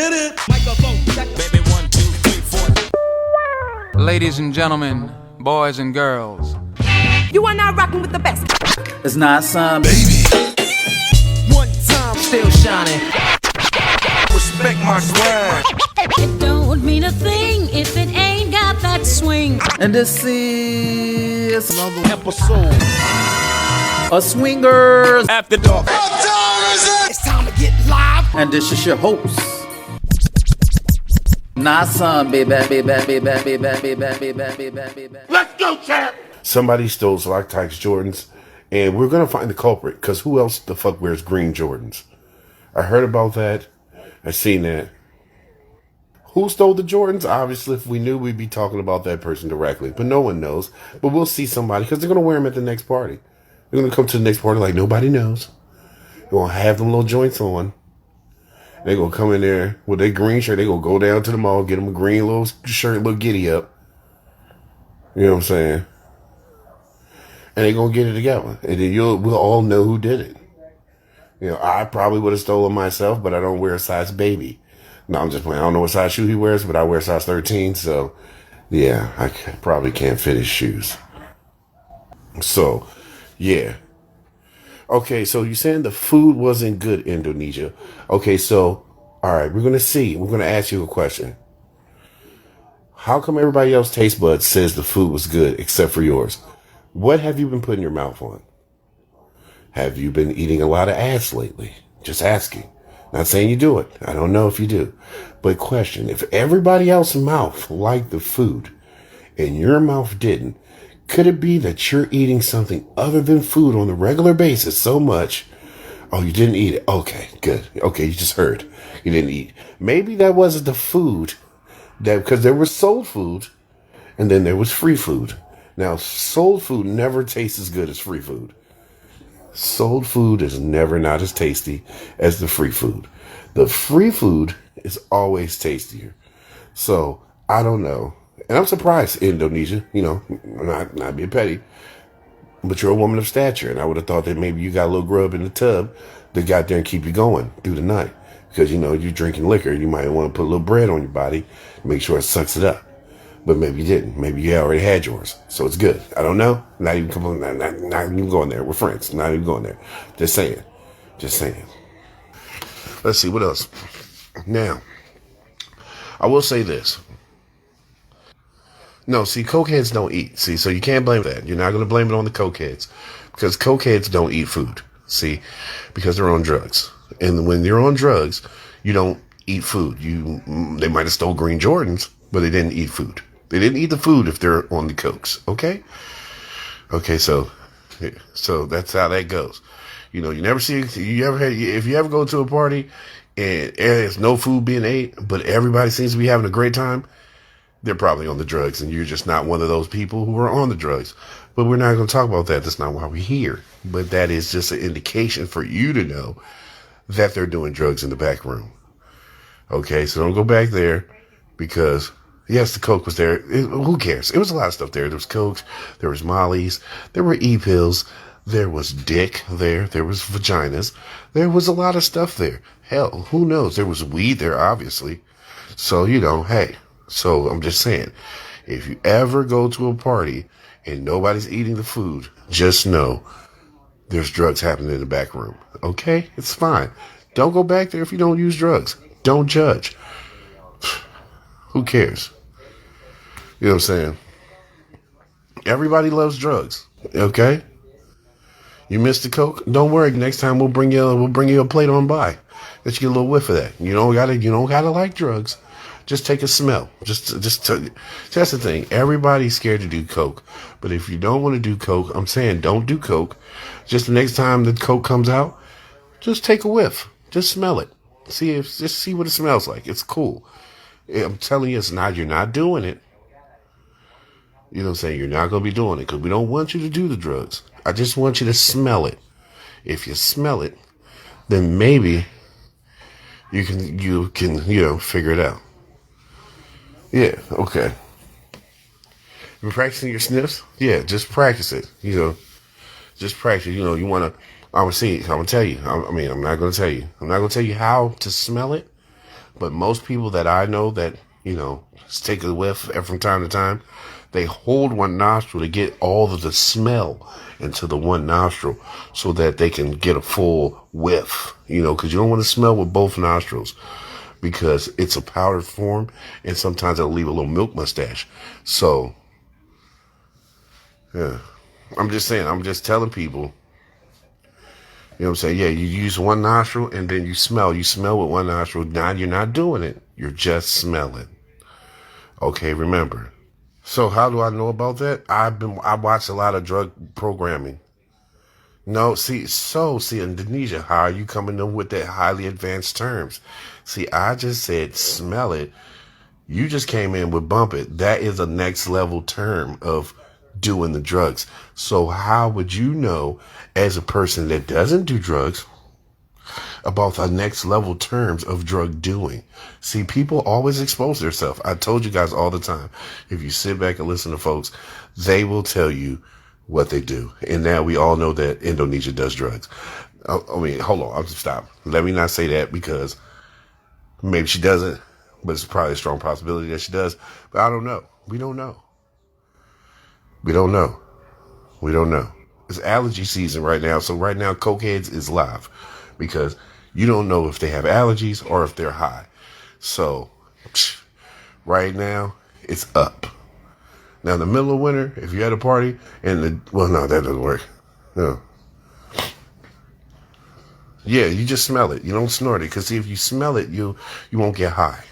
get it. Microphone check. Baby, 1, 2, 3, 4. Ladies and gentlemen, boys and girls, you are now rocking with the best. It's not some Baby. One time. still shining. Respect my swag. It don't mean a thing if it ain't got that swing. And this is Another episode. a swingers. After dark. What time is it? It's time to get live. And this is your host. Not some baby. Let's go, champ. Somebody stole like Tazz Jordans, and we're gonna find the culprit, because who else the fuck wears green Jordans? I heard about that. I seen that. Who stole the Jordans? Obviously, if we knew, we'd be talking about that person directly, but no one knows. But we'll see somebody, because they're gonna wear them at the next party. They're gonna come to the next party like nobody knows. They're gonna have them little joints on. They're gonna come in there with their green shirt. They're gonna go down to the mall, get them a green little shirt, little giddy up. You know what I'm saying? And they're going to get it together. And then we'll all know who did it. You know, I probably would have stolen myself, but I don't wear a size baby. No, I'm just playing. I don't know what size shoe he wears, but I wear size 13. So, yeah, I probably can't fit his shoes. So, yeah. Okay, so you're saying the food wasn't good, Indonesia. Okay, so, all right, we're going to see. We're going to ask you a question. How come everybody else's taste buds says the food was good except for yours? What have you been putting your mouth on? Have you been eating a lot of ass lately? Just asking. Not saying you do it. I don't know if you do. But question, if everybody else's mouth liked the food and your mouth didn't, could it be that you're eating something other than food on a regular basis so much? Oh, you didn't eat it. Okay, good. Okay, you just heard. You didn't eat. Maybe that wasn't the food, that because there was sold food and then there was free food. Now, sold food never tastes as good as free food. Sold food is never not as tasty as the free food. The free food is always tastier. So, I don't know. And I'm surprised, Indonesia, you know, not being petty, but you're a woman of stature. And I would have thought that maybe you got a little grub in the tub that got there and keep you going through the night. Because, you know, you're drinking liquor. You might want to put a little bread on your body, make sure it sucks it up. But maybe you didn't. Maybe you already had yours. So it's good. I don't know. Not even going there. We're friends. Not even going there. Just saying. Let's see. What else? Now, I will say this. No, see, cokeheads don't eat. See, so you can't blame that. You're not going to blame it on the cokeheads. Because cokeheads don't eat food. See, because they're on drugs. And when you're on drugs, you don't eat food. They might have stole green Jordans, but they didn't eat food. They didn't eat the food if they're on the cokes, okay? Okay, so that's how that goes. You know, if you ever go to a party and there's no food being ate, but everybody seems to be having a great time, they're probably on the drugs, and you're just not one of those people who are on the drugs. But we're not going to talk about that. That's not why we're here. But that is just an indication for you to know that they're doing drugs in the back room. Okay, so don't go back there because... Yes, the coke was there. Who cares? It was a lot of stuff there. There was coke, there was mollies, there were e-pills, there was dick there, there was vaginas. There was a lot of stuff there. Hell, who knows? There was weed there, obviously. So, you know, hey. So, I'm just saying, if you ever go to a party and nobody's eating the food, just know there's drugs happening in the back room. Okay? It's fine. Don't go back there if you don't use drugs. Don't judge. Who cares? You know what I'm saying? Everybody loves drugs. Okay? You missed the coke? Don't worry. Next time we'll bring you a plate on by. Let you get a little whiff of that. You don't gotta like drugs. Just take a smell. That's the thing. Everybody's scared to do coke. But if you don't want to do coke, I'm saying don't do coke. Just the next time the coke comes out, just take a whiff. Just smell it. Just see what it smells like. It's cool. I'm telling you, you're not doing it. You know what I'm saying? You're not going to be doing it because we don't want you to do the drugs. I just want you to smell it. If you smell it, then maybe you can figure it out. Yeah, okay. You practicing your sniffs? Yeah, just practice it. Just practice. You want to, I'm going to tell you. I'm not going to tell you. I'm not going to tell you how to smell it. But most people that I know that, take a whiff from time to time, they hold one nostril to get all of the smell into the one nostril so that they can get a full whiff, because you don't want to smell with both nostrils because it's a powdered form and sometimes it'll leave a little milk mustache. So, yeah, I'm just telling people, what I'm saying? Yeah, you use one nostril and then you smell with one nostril. Now you're not doing it. You're just smelling. Okay, remember. So how do I know about that? I watch a lot of drug programming. No, see, Indonesia, how are you coming in with that highly advanced terms? See, I just said smell it. You just came in with bump it. That is a next level term of doing the drugs. So how would you know as a person that doesn't do drugs about the next level terms of drug doing? See, people always expose themselves. I told you guys all the time, if you sit back and listen to folks, they will tell you what they do. And now we all know that Indonesia does drugs. I mean, hold on, I'll just stop. Let me not say that because maybe she doesn't, but it's probably a strong possibility that she does. But I don't know. We don't know. We don't know. We don't know. It's allergy season right now. So right now, cokeheads is live because you don't know if they have allergies or if they're high. So right now, it's up. Now, in the middle of winter, if you're at a party no, that doesn't work. No. Yeah, you just smell it. You don't snort it. Because if you smell it, you won't get high.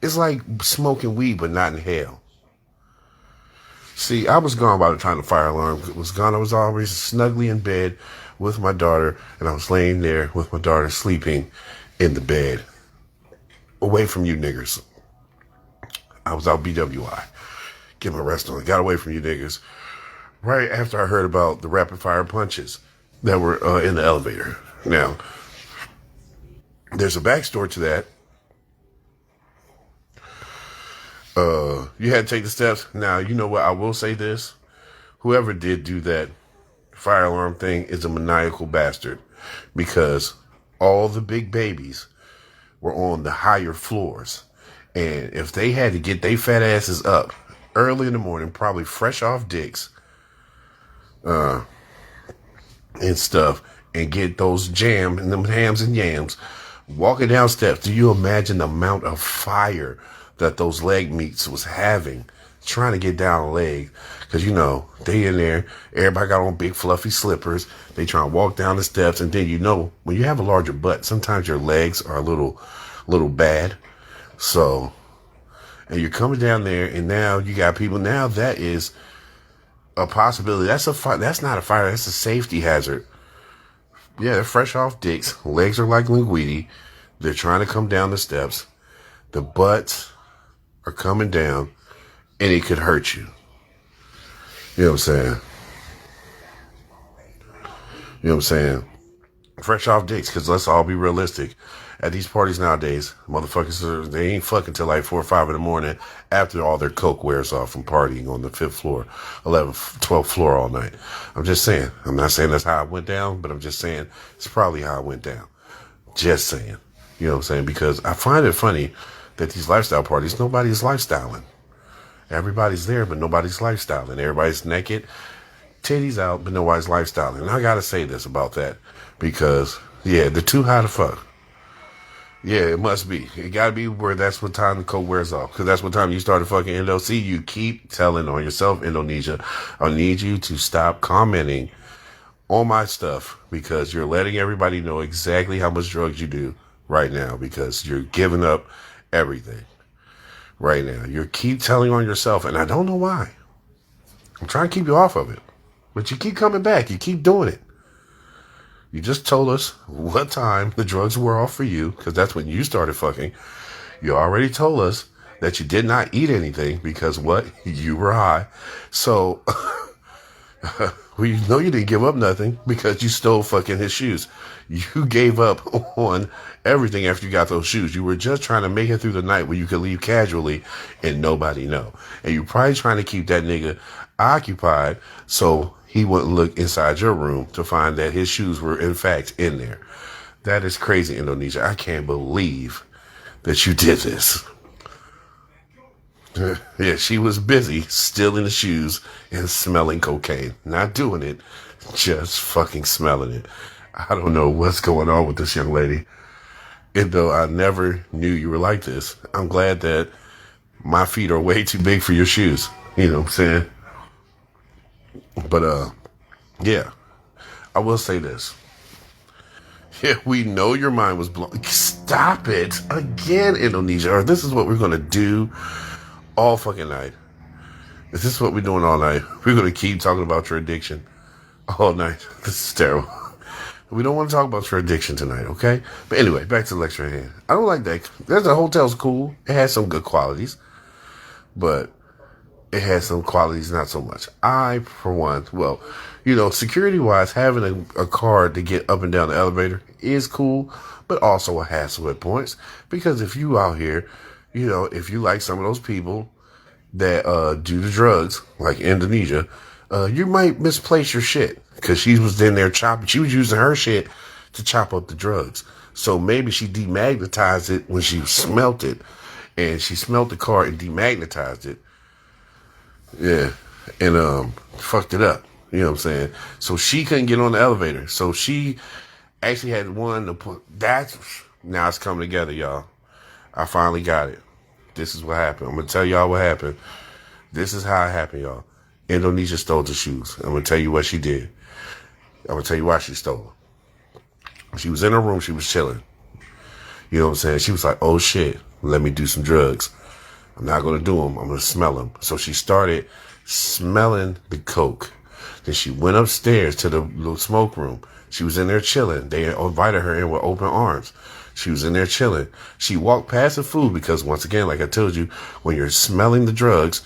It's like smoking weed, but not inhale. See, I was gone by the time the fire alarm was gone. I was always snugly in bed with my daughter, and I was laying there with my daughter sleeping in the bed. Away from you niggers. I was out BWI. Get my rest on. Got away from you niggas. Right after I heard about the rapid fire punches that were in the elevator. Now, there's a backstory to that. You had to take the steps. Now, you know what? I will say this. Whoever did do that fire alarm thing is a maniacal bastard because all the big babies were on the higher floors. And if they had to get their fat asses up early in the morning, probably fresh off dicks, and stuff, and get those jam and them hams and yams, walking down steps, do you imagine the amount of fire that those leg meats was having, trying to get down a leg? Because, they in there, everybody got on big fluffy slippers, they trying to walk down the steps, and then, when you have a larger butt, sometimes your legs are a little bad. So, and you're coming down there, and now you got people, now that is a possibility. That's not a fire, that's a safety hazard. Yeah, they're fresh off dicks, legs are like linguine, they're trying to come down the steps, the butts are coming down, and it could hurt you. You know what I'm saying? You know what I'm saying? Fresh off dicks, because let's all be realistic. At these parties nowadays, motherfuckers, they ain't fucking till like 4 or 5 in the morning after all their coke wears off from partying on the 5th floor, 11th, 12th floor all night. I'm just saying. I'm not saying that's how it went down, but I'm just saying it's probably how it went down. Just saying. You know what I'm saying? Because I find it funny that these lifestyle parties, nobody's lifestyling. Everybody's there, but nobody's lifestyling. Everybody's naked, titties out, but nobody's lifestyling. And I gotta say this about that because, yeah, they're too high to fuck. Yeah, it must be. It gotta be where that's what time the coke wears off. Because that's what time you started fucking Indo. See, you keep telling on yourself, Indonesia. I need you to stop commenting on my stuff because you're letting everybody know exactly how much drugs you do right now because you're giving up everything right now. You keep telling on yourself, and I don't know why. I'm trying to keep you off of it. But you keep coming back. You keep doing it. You just told us what time the drugs were off for you, because that's when you started fucking. You already told us that you did not eat anything because what? You were high. So, we know you didn't give up nothing because you stole fucking his shoes. You gave up on everything after you got those shoes. You were just trying to make it through the night where you could leave casually and nobody know. And you're probably trying to keep that nigga occupied so he wouldn't look inside your room to find that his shoes were in fact in there. That is crazy, Indonesia. I can't believe that you did this. Yeah, she was busy stealing the shoes and smelling cocaine. Not doing it, just fucking smelling it. I don't know what's going on with this young lady. And though I never knew you were like this, I'm glad that my feet are way too big for your shoes. You know what I'm saying? But, yeah. I will say this. Yeah, we know your mind was blown. Stop it. Again, Indonesia. Or this is what we're going to do all fucking night. This is what we're doing all night. We're going to keep talking about your addiction all night. This is terrible. We don't want to talk about your addiction tonight, okay? But anyway, back to the lecture at hand. I don't like that. The hotel's cool. It has some good qualities. But it has some qualities, not so much. I, for one, well, you know, security-wise, having a card to get up and down the elevator is cool, but also a hassle at points. Because if you out here, you know, if you like some of those people that do the drugs, like Indonesia, you might misplace your shit. Because she was in there chopping. She was using her shit to chop up the drugs. So maybe she demagnetized it when she smelt it. And she smelt the card and demagnetized it. Yeah. And fucked it up. You know what I'm saying? So she couldn't get on the elevator. So she actually had one to put. Now it's coming together, y'all. I finally got it. This is what happened. I'm going to tell y'all what happened. This is how it happened, y'all. Indonesia stole the shoes. I'm going to tell you what she did. I'm going to tell you why she stole them. She was in her room. She was chilling. You know what I'm saying? She was like, oh, shit. Let me do some drugs. I'm not going to do them. I'm going to smell them. So she started smelling the coke. Then she went upstairs to the little smoke room. She was in there chilling. They invited her in with open arms. She was in there chilling. She walked past the food because, once again, like I told you, when you're smelling the drugs,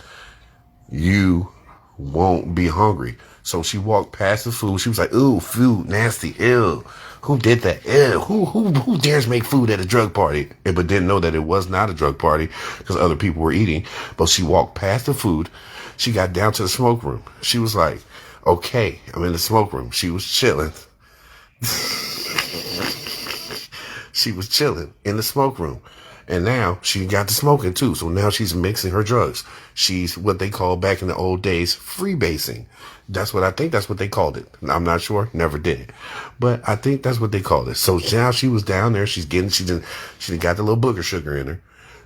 you won't be hungry. So she walked past the food. She was like, ooh, food, nasty, ew. Who did that? Ew. Who dares make food at a drug party? But didn't know that it was not a drug party because other people were eating. But she walked past the food. She got down to the smoke room. She was like, okay, I'm in the smoke room. She was chilling. She was chilling in the smoke room. And now she got to smoking too. So now she's mixing her drugs. She's what they call back in the old days, freebasing. That's what they called it. I'm not sure. Never did it. But I think that's what they called it. So now she was down there. She done got the little booger sugar in her.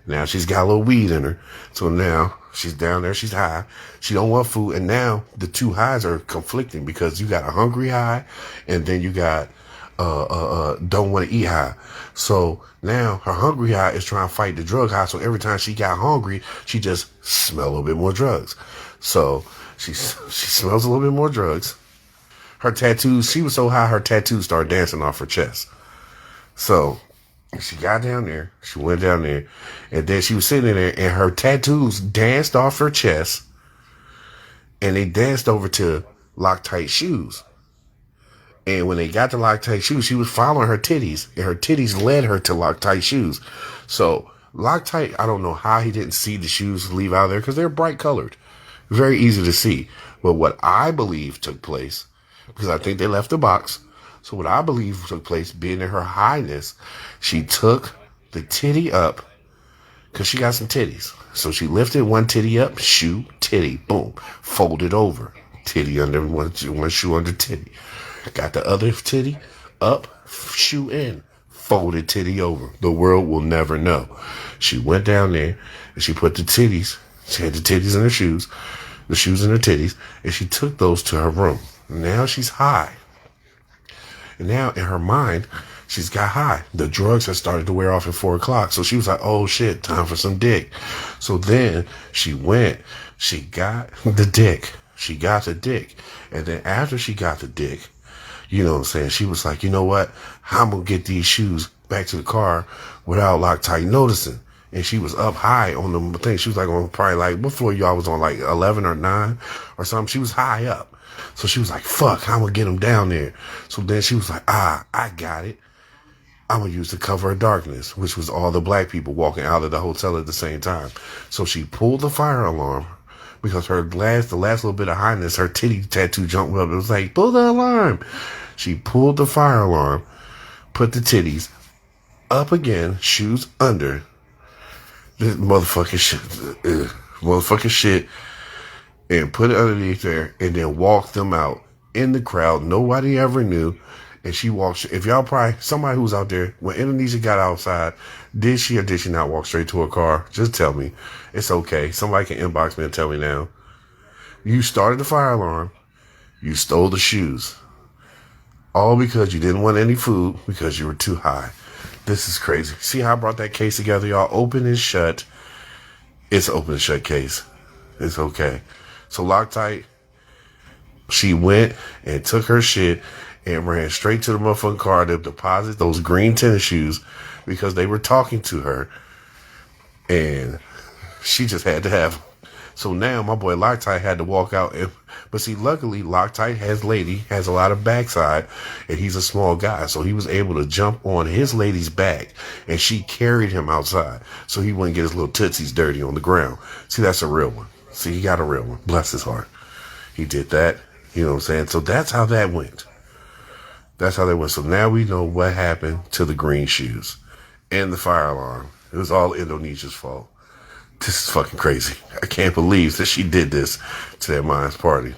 Now she's got a little weed in her. So now she's down there. She's high. She don't want food. And now the two highs are conflicting because you got a hungry high and then you got don't want to eat high. So now her hungry high is trying to fight the drug high. So every time she got hungry, she just smelled a little bit more drugs. So she smells a little bit more drugs. Her tattoos, she was so high, her tattoos started dancing off her chest. So she got down there. She went down there. And then she was sitting in there and her tattoos danced off her chest. And they danced over to Loctite shoes. And when they got to Loctite shoes, she was following her titties. And her titties led her to Loctite shoes. So Loctite, I don't know how he didn't see the shoes leave out of there because they're bright colored. Very easy to see. But what I believe took place, because I think they left the box. So what I believe took place, being in her highness, she took the titty up because she got some titties. So she lifted one titty up, shoe, titty, boom, folded over. Titty under one shoe under titty. Got the other titty up, shoe in, folded titty over. The world will never know. She went down there and she put the titties, she had the titties in her shoes, the shoes in her titties, and she took those to her room. Now she's high. And now in her mind, she's got high. The drugs had started to wear off at 4 o'clock. So she was like, oh shit, time for some dick. So then she went, she got the dick. She got the dick. And then after she got the dick, you know what I'm saying? She was like, you know what? I'm going to get these shoes back to the car without Loctite noticing. And she was up high on the thing. She was like on probably like, what floor y'all was on? Like 11 or 9 or something. She was high up. So she was like, fuck, I'm going to get them down there. So then she was like, I got it. I'm going to use the cover of darkness, which was all the black people walking out of the hotel at the same time. So she pulled the fire alarm because the last little bit of highness, her titty tattoo jumped up. It was like, pull the alarm. She pulled the fire alarm, put the titties up again, shoes under, this motherfucking shit, motherfucking shit, and put it underneath there, and then walked them out in the crowd. Nobody ever knew. And she walked. If y'all probably somebody who's out there when Indonesia got outside, did she or did she not walk straight to her car? Just tell me. It's okay. Somebody can inbox me and tell me now. You started the fire alarm. You stole the shoes. All because you didn't want any food because you were too high. This is crazy. See how I brought that case together, y'all? Open and shut. It's an open and shut case. It's okay. So Loctite, she went and took her shit and ran straight to the motherfucking car to deposit those green tennis shoes because they were talking to her. And she just had to have them. So now my boy Loctite had to walk out. But see, luckily, Loctite has a lot of backside, and he's a small guy. So he was able to jump on his lady's back, and she carried him outside so he wouldn't get his little tootsies dirty on the ground. See, that's a real one. See, he got a real one. Bless his heart. He did that. You know what I'm saying? So that's how that went. That's how that went. So now we know what happened to the green shoes and the fire alarm. It was all Indonesia's fault. This is fucking crazy. I can't believe that she did this to that Mind's party.